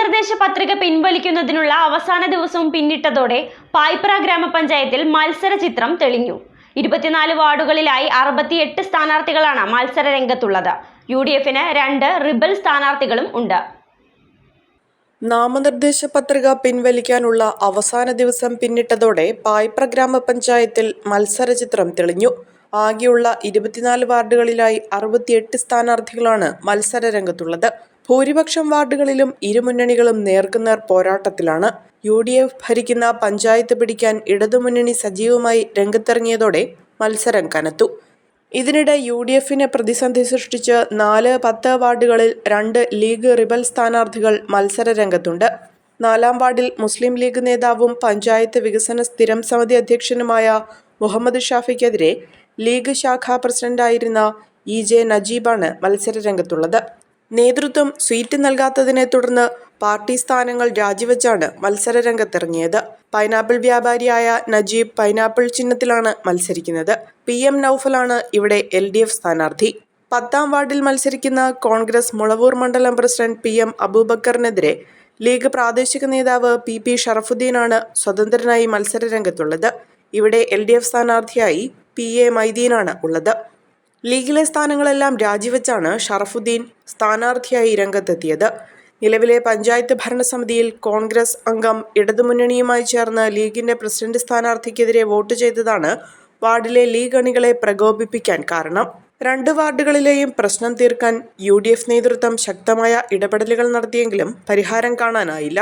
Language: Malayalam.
നാമനിർദ്ദേശ പത്രിക പിൻവലിക്കുന്നതിനുള്ള അവസാന ദിവസവും പിന്നിട്ടതോടെ പായിപ്ര ഗ്രാമപഞ്ചായത്തിൽ മത്സര ചിത്രം തെളിഞ്ഞു. 24 വാർഡുകളിലായി 68 സ്ഥാനാർത്ഥികളാണ് മത്സര രംഗത്തുള്ളത്. UDFന് 2 റിബൽ സ്ഥാനാർത്ഥികളും ഉണ്ട്. നാമനിർദ്ദേശ പത്രിക പിൻവലിക്കാനുള്ള അവസാന ദിവസം പിന്നിട്ടതോടെ പായിപ്ര ഗ്രാമപഞ്ചായത്തിൽ മത്സര ചിത്രം തെളിഞ്ഞു. ആകെയുള്ള 24 വാർഡുകളിലായി 68 സ്ഥാനാർത്ഥികളാണ് മത്സര രംഗത്തുള്ളത്. ഭൂരിപക്ഷം വാർഡുകളിലും ഇരുമുന്നണികളും നേർക്കുനേർ പോരാട്ടത്തിലാണ്. UDF ഭരിക്കുന്ന പഞ്ചായത്ത് പിടിക്കാൻ ഇടതുമുന്നണി സജീവമായി രംഗത്തിറങ്ങിയതോടെ മത്സരം കനത്തു. ഇതിനിടെ UDFന് പ്രതിസന്ധി സൃഷ്ടിച്ച് 4-10 വാർഡുകളിൽ 2 ലീഗ് റിബൽ സ്ഥാനാർത്ഥികൾ മത്സര രംഗത്തുണ്ട്. 4-ാം വാർഡിൽ മുസ്ലിം ലീഗ് നേതാവും പഞ്ചായത്ത് വികസന സ്ഥിരം സമിതി അധ്യക്ഷനുമായ മുഹമ്മദ് ഷാഫിക്കെതിരെ ലീഗ് ശാഖാ പ്രസിഡന്റായിരുന്ന EJ നജീബാണ് മത്സര രംഗത്തുള്ളത്. നേതൃത്വം സീറ്റ് നൽകാത്തതിനെ തുടർന്ന് പാർട്ടി സ്ഥാനങ്ങൾ രാജിവെച്ചാണ് മത്സര രംഗത്തിറങ്ങിയത്. പൈനാപ്പിൾ വ്യാപാരിയായ നജീബ് പൈനാപ്പിൾ ചിഹ്നത്തിലാണ് മത്സരിക്കുന്നത്. PM നൌഫലാണ് ഇവിടെ LDF സ്ഥാനാർത്ഥി. 10-ാം വാർഡിൽ മത്സരിക്കുന്ന കോൺഗ്രസ് മുളവൂർ മണ്ഡലം പ്രസിഡന്റ് PM അബൂബക്കറിനെതിരെ ലീഗ് പ്രാദേശിക നേതാവ് PP ഷറഫുദ്ദീനാണ് സ്വതന്ത്രനായി മത്സര രംഗത്തുള്ളത്. ഇവിടെ LDF സ്ഥാനാർത്ഥിയായി PA മൈദീനാണ് ഉള്ളത്. ലീഗിലെ സ്ഥാനങ്ങളെല്ലാം രാജിവെച്ചാണ് ഷറഫുദ്ദീൻ സ്ഥാനാർത്ഥിയായി രംഗത്തെത്തിയത്. നിലവിലെ പഞ്ചായത്ത് ഭരണസമിതിയിൽ കോൺഗ്രസ് അംഗം ഇടതുമുന്നണിയുമായി ചേർന്ന് ലീഗിന്റെ പ്രസിഡന്റ് സ്ഥാനാർത്ഥിക്കെതിരെ വോട്ട് ചെയ്തതാണ് വാർഡിലെ ലീഗ് അണികളെ പ്രകോപിപ്പിക്കാൻ കാരണം. 2 വാർഡുകളിലെയും പ്രശ്നം തീർക്കാൻ UDF നേതൃത്വം ശക്തമായ ഇടപെടലുകൾ നടത്തിയെങ്കിലും പരിഹാരം കാണാനായില്ല.